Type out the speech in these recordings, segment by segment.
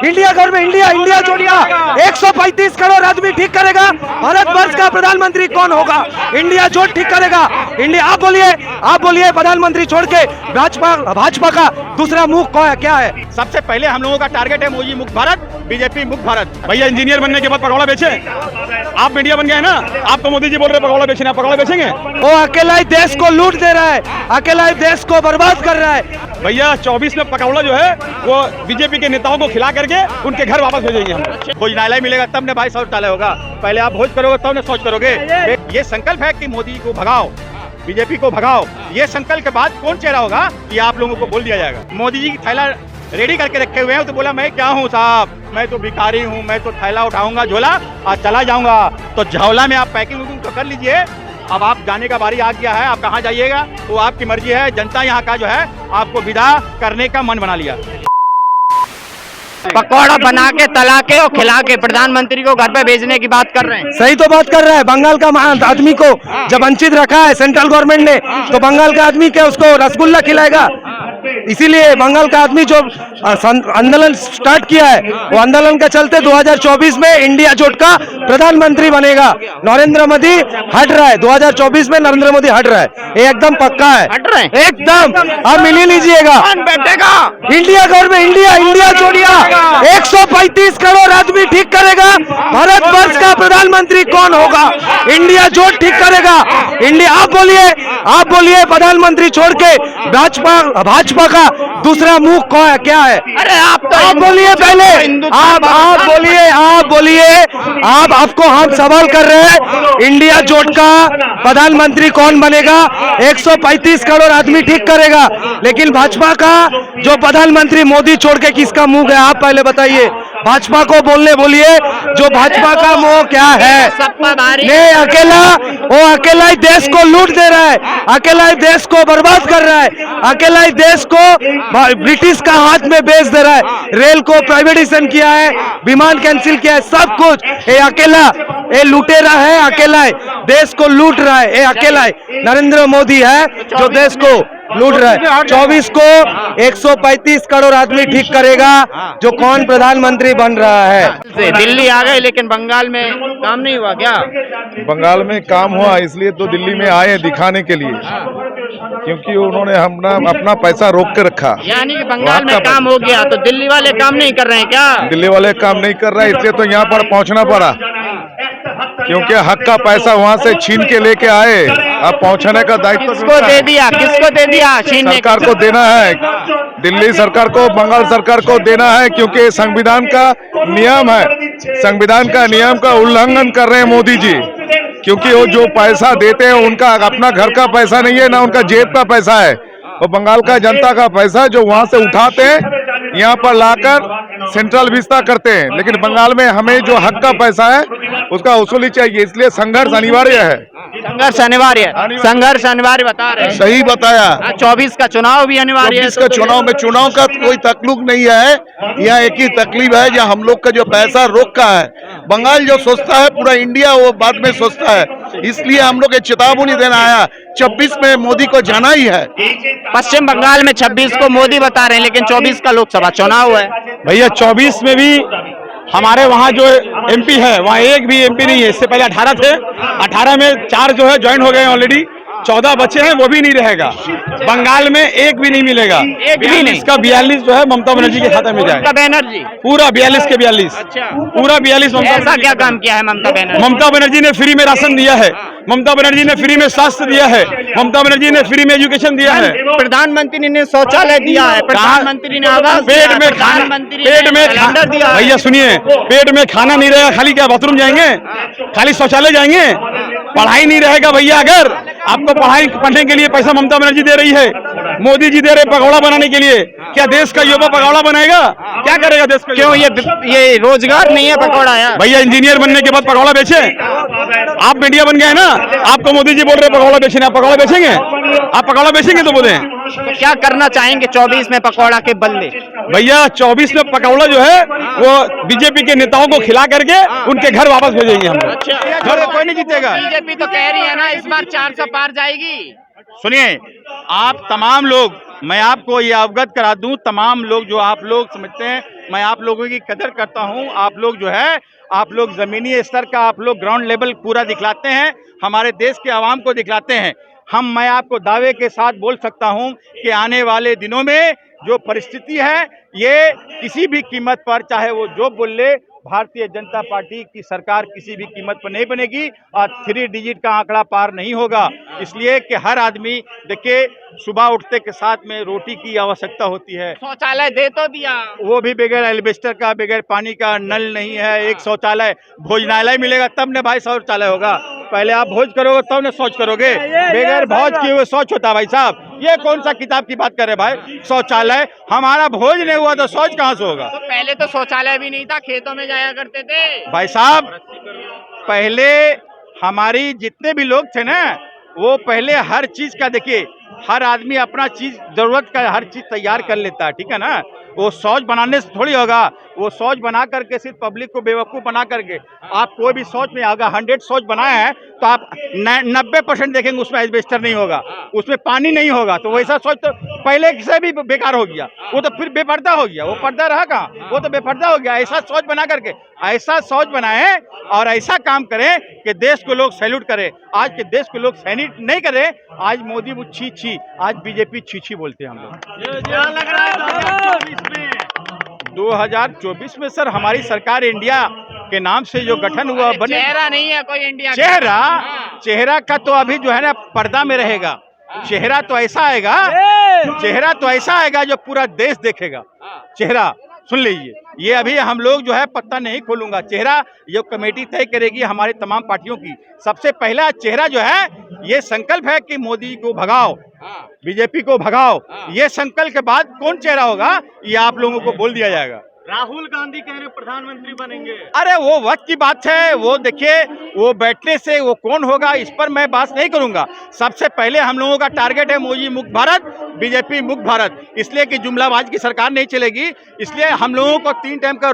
India घर में India India जोड़िया 135 करोड़ आदमी ठीक करेगा। भारतवर्ष का प्रधानमंत्री कौन होगा? इंडिया जोड़ ठीक करेगा। इंडिया आप बोलिए प्रधानमंत्री छोड़ के भाजपा का दूसरा मुख क्या है? सबसे पहले हम लोगों का टारगेट है मोदी मुक्त भारत, बीजेपी मुक्त भारत। भैया इंजीनियर बनने के बाद पकौड़ा बेचे, आप मीडिया बन गए ना, आपको मोदी जी बोल रहे पकौड़ा बेचने, आप पकौड़ा बेचेंगे? वो अकेला ही देश को लूट दे रहा है, अकेला ही देश को बर्बाद कर रहा है। भैया 24 में पकौड़ा जो है वो बीजेपी के नेताओं को खिला करके उनके घर वापस भेजेंगे हम। भोजनालय मिलेगा तब ने भाई शौचालय होगा, पहले आप भोज करोगे तब ने शौच करोगे। ये संकल्प है कि मोदी को भगाओ, बीजेपी को भगाओ। ये संकल्प के बाद कौन चेहरा होगा ये आप लोगों को बोल दिया जाएगा। मोदी जी की थैला रेडी करके रखे हुए हैं तो बोला मैं क्या हूँ साहब, मैं तो भिखारी हूँ, मैं तो थैला उठाऊंगा झोला और चला जाऊंगा। तो झोला में आप पैकिंग तो कर लीजिए। अब आप जाने का बारी आ गया है, आप कहाँ जाइएगा वो आपकी मर्जी है। जनता यहाँ का जो है आपको विदा करने का मन बना लिया। पकौड़ा बना के तला के और खिला के प्रधानमंत्री को घर पे भेजने की बात कर रहे हैं। सही तो बात कर रहा है। बंगाल का आदमी को जब वंचित रखा है सेंट्रल गवर्नमेंट ने, तो बंगाल का आदमी क्या उसको रसगुल्ला खिलाएगा? इसीलिए बंगाल का आदमी जो आंदोलन स्टार्ट किया है वो आंदोलन के चलते 2024 में इंडिया जोट का प्रधानमंत्री बनेगा। नरेंद्र मोदी हट रहा है, 2024 में नरेंद्र मोदी हट रहा है, ये एकदम पक्का है। हट रहे हैं एकदम। आप मिल ही लीजिएगा। कौन बैठेगा? इंडिया घर में इंडिया इंडिया जोड़िया 135 करोड़ आदमी ठीक करेगा। भारतवर्ष का प्रधानमंत्री कौन होगा? इंडिया जोड़ ठीक करेगा। इंडिया आप बोलिए प्रधानमंत्री छोड़ के भाजपा का दूसरा मुख क्या है? अरे आप बोलिए पहले, आप बोलिए। आपको हम सवाल कर रहे हैं, इंडिया जोट का प्रधानमंत्री कौन बनेगा? 135 करोड़ आदमी ठीक करेगा, लेकिन भाजपा का जो प्रधानमंत्री मोदी छोड़ के किसका मुंह है? आप पहले बताइए। भाजपा को बोलिए जो भाजपा का मुंह क्या है? नहीं, अकेला ही देश को लूट दे रहा है, अकेला ही देश को बर्बाद कर रहा है, अकेला ही देश को ब्रिटिश का हाथ में बेच दे रहा है। रेल को प्राइवेटाइजेशन किया है, विमान कैंसिल किया है, सब कुछ ये अकेला, ये लुटेरा है, अकेला है, देश को लूट रहा है, ये अकेला है। नरेंद्र मोदी है जो देश को लूट रहा है। 24 को 135 करोड़ आदमी ठीक करेगा, जो कौन प्रधानमंत्री बन रहा है। दिल्ली आ गए लेकिन बंगाल में काम नहीं हुआ क्या? बंगाल में काम हुआ, इसलिए तो दिल्ली में आए दिखाने के लिए, क्योंकि उन्होंने अपना पैसा रोक के रखा। यानी कि बंगाल में काम हो गया तो दिल्ली वाले काम नहीं कर रहे हैं क्या? दिल्ली वाले काम नहीं कर रहे, इसलिए तो यहाँ पर पहुँचना पड़ा, क्योंकि हक का पैसा वहाँ से छीन के लेके आए। अब पहुँचाने का दायित्व किसको दे दिया? सरकार को देना है, दिल्ली सरकार को, बंगाल सरकार को देना है, क्योंकि संविधान का नियम है, संविधान का नियम का उल्लंघन कर रहे हैं मोदी जी। क्योंकि वो जो पैसा देते हैं उनका अपना घर का पैसा नहीं है, ना उनका जेब का पैसा है, वो बंगाल का जनता का पैसा जो वहाँ से उठाते हैं यहाँ पर लाकर सेंट्रल विस्ता करते हैं। लेकिन बंगाल में हमें जो हक का पैसा है उसका वसूली चाहिए, इसलिए संघर्ष अनिवार्य है। संघर्ष अनिवार्य बता रहे हैं। सही बताया। 24 का चुनाव भी अनिवार्य है। 24 का चुनाव का कोई तकलीफ नहीं है, यहाँ एक ही तकलीफ है, जहाँ हम लोग का जो पैसा रोक का है। बंगाल जो सोचता है पूरा इंडिया वो बाद में सोचता है, इसलिए हम लोग चेतावनी देना आया। 26 में मोदी को जाना ही है। पश्चिम बंगाल में 26 को मोदी बता रहे हैं, लेकिन 24 का लोकसभा चुनाव है। भैया 24 में भी हमारे वहाँ जो एमपी है वहाँ एक भी एमपी नहीं है। इससे पहले 18 थे, 18 में 4 जो है ज्वाइन हो गए ऑलरेडी, 14 बचे हैं, वो भी नहीं रहेगा। बंगाल में एक भी नहीं मिलेगा, एक भी नहीं। इसका 42 जो है ममता बनर्जी के खाते में जाएगा। बनर्जी पूरा 42 के 42। अच्छा, पूरा 42। ऐसा क्या काम किया है ममता बनर्जी ने? फ्री में राशन दिया है, ममता बनर्जी ने फ्री में स्वास्थ्य दिया है, ममता बनर्जी ने फ्री में एजुकेशन दिया है, प्रधानमंत्री ने शौचालय दिया है, प्रधानमंत्री ने आवास पेट में सिलेंडर दिया है। भैया सुनिए, पेट में खाना नहीं रहेगा, खाली क्या बाथरूम जाएंगे, खाली शौचालय जाएंगे? पढ़ाई नहीं रहेगा भैया। अगर आपको पढ़ने के लिए पैसा ममता बनर्जी दे रही है, मोदी जी दे रहे पकौड़ा बनाने के लिए, क्या देश का युवा पकौड़ा बनाएगा? क्या करेगा देश का? क्यों? ये रोजगार नहीं है पकौड़ा यार। भैया इंजीनियर बनने के बाद पकौड़ा बेचे, आप मीडिया बन गए ना, आपको मोदी जी बोल रहे पकौड़ा बेचने, आप पकौड़ा बेचेंगे? आप पकौड़ा बेचेंगे तो बोले तो क्या करना चाहेंगे 24 में पकौड़ा के बदले? भैया 24 में पकौड़ा जो है वो बीजेपी के नेताओं को खिला करके उनके घर वापस भेजेंगे हम। अच्छा, कोई नहीं जीतेगा। बीजेपी तो कह रही है ना इस बार 400 पार जाएगी। सुनिए, आप तमाम लोग, मैं आपको ये अवगत करा दूं, तमाम लोग जो आप लोग समझते हैं मैं आप लोगों की कदर करता हूं। आप लोग जो है, आप लोग जमीनी स्तर का, आप लोग ग्राउंड लेवल पूरा दिखलाते हैं, हमारे देश के आवाम को दिखलाते हैं। मैं आपको दावे के साथ बोल सकता हूं कि आने वाले दिनों में जो परिस्थिति है, ये किसी भी कीमत पर, चाहे वो जो बोल ले, भारतीय जनता पार्टी की सरकार किसी भी कीमत पर नहीं बनेगी और 3 डिजिट का आंकड़ा पार नहीं होगा। इसलिए कि हर आदमी देखिए, सुबह उठते के साथ में रोटी की आवश्यकता होती है। शौचालय दे तो दिया, वो भी बगैर एल्वेस्टर का, बगैर पानी का, नल नहीं है, एक शौचालय, भोजनालय मिलेगा तब ने भाई शौचालय होगा। पहले आप भोज करोगे तब ने शौच करोगे, बगैर भोज किए हुए शौच होता है भाई साहब। ये कौन सा किताब की बात कर रहे भाई? शौचालय, हमारा भोज नहीं हुआ तो शौच कहाँ से होगा? तो पहले तो शौचालय भी नहीं था, खेतों में जाया करते थे भाई साहब। पहले हमारी जितने भी लोग थे ना, वो पहले हर चीज का, देखिए हर आदमी अपना चीज, जरूरत का हर चीज तैयार कर लेता है, ठीक है ना। वो शौच बनाने से थोड़ी होगा। वो शौच बना करके सिर्फ पब्लिक को बेवकूफ़ बना करके, आप कोई भी शौच में अगर 100 शौच बनाए हैं तो आप 90% देखेंगे उसमें एस्बेस्टर नहीं होगा, उसमें पानी नहीं होगा। तो वैसा शौच तो पहले से भी बेकार हो गया, वो तो फिर बेपर्दा हो गया। वो पर्दा रहा कहाँ, वो तो बेपर्दा हो गया। ऐसा शौच बना करके, ऐसा शौच बनाए और ऐसा काम करें कि देश को लोग सैल्यूट करें। आज के देश को लोग सैल्यूट नहीं करें। आज मोदी वो छी छी, आज बीजेपी छी छी बोलते हैं हम लोग। 2024 में सर हमारी सरकार इंडिया के नाम से जो गठन हुआ, बने चेहरा नहीं है कोई इंडिया चेहरा का तो अभी जो है ना पर्दा में रहेगा। चेहरा तो ऐसा आएगा, चेहरा तो ऐसा आएगा जो पूरा देश देखेगा। चेहरा सुन लीजिए, ये अभी हम लोग जो है पत्ता नहीं खोलूंगा। चेहरा ये कमेटी तय करेगी हमारी तमाम पार्टियों की। सबसे पहला चेहरा जो है, ये संकल्प है कि मोदी को भगाओ, बीजेपी को भगाओ। ये संकल्प के बाद कौन चेहरा होगा, ये आप लोगों को बोल दिया जाएगा। राहुल गांधी कह रहे प्रधानमंत्री बनेंगे। अरे वो वक्त की बात है, वो देखिए, वो बैठने से वो कौन होगा इस पर मैं बात नहीं करूंगा। सबसे पहले हम लोगों का टारगेट है मोदी मुक्त भारत, बीजेपी मुक्त भारत। इसलिए कि जुमलाबाज की सरकार नहीं चलेगी, इसलिए हम लोगों को 3 टाइम का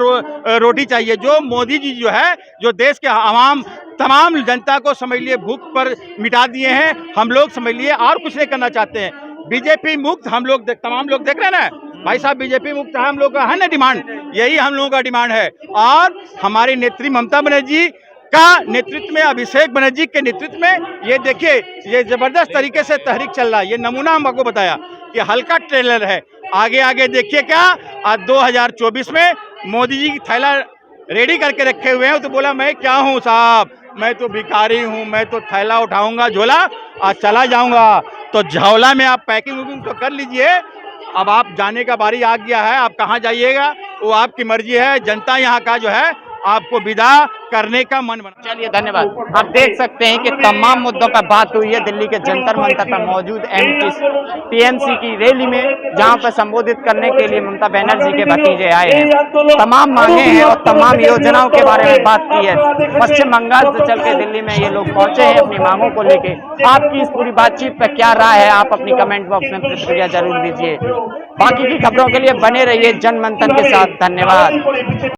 रोटी चाहिए। जो मोदी जी जो है, जो देश के आवाम तमाम जनता को समझ लिए भूख पर मिटा दिए हैं, हम लोग समझ लिए और कुछ नहीं करना चाहते हैं। बीजेपी मुक्त हम लोग तमाम लोग देख रहे हैं ना भाई साहब, बीजेपी मुक्त है हम लोग का, है ना डिमांड, यही हम लोगों का डिमांड है। और हमारी नेत्री ममता बनर्जी का नेतृत्व में, अभिषेक बनर्जी के नेतृत्व में, ये देखिए ये जबरदस्त तरीके से तहरीक चल रहा है। ये नमूना हम आपको बताया कि हल्का ट्रेलर है, आगे आगे देखिए क्या। आज 2024 में मोदी जी की थैला रेडी करके रखे हुए हैं। तो बोला मैं क्या हूँ साहब, मैं तो भिखारी हूँ, मैं तो थैला उठाऊंगा झोला और चला जाऊंगा। तो झोला में आप पैकिंग वैकिंग तो कर लीजिए, अब आप जाने का बारी आ गया है। आप कहाँ जाइएगा वो आपकी मर्जी है। जनता यहाँ का जो है आपको विदा करने का मन बना। चलिए धन्यवाद। आप देख सकते हैं कि तमाम मुद्दों पर बात हुई है दिल्ली के जंतर मंतर पर मौजूद टीएमसी की रैली में, जहां पर संबोधित करने के लिए ममता बनर्जी के भतीजे आए हैं। तमाम मांगे हैं और तमाम योजनाओं के बारे में बात की है। पश्चिम बंगाल से चल के दिल्ली में ये लोग पहुंचे हैं अपनी मांगों को लेके। आपकी इस पूरी बातचीत पर क्या राय है, आप अपनी कमेंट बॉक्स में प्रतिक्रिया जरूर दीजिए। बाकी की खबरों के लिए बने रहिए जनमंथन के साथ। धन्यवाद।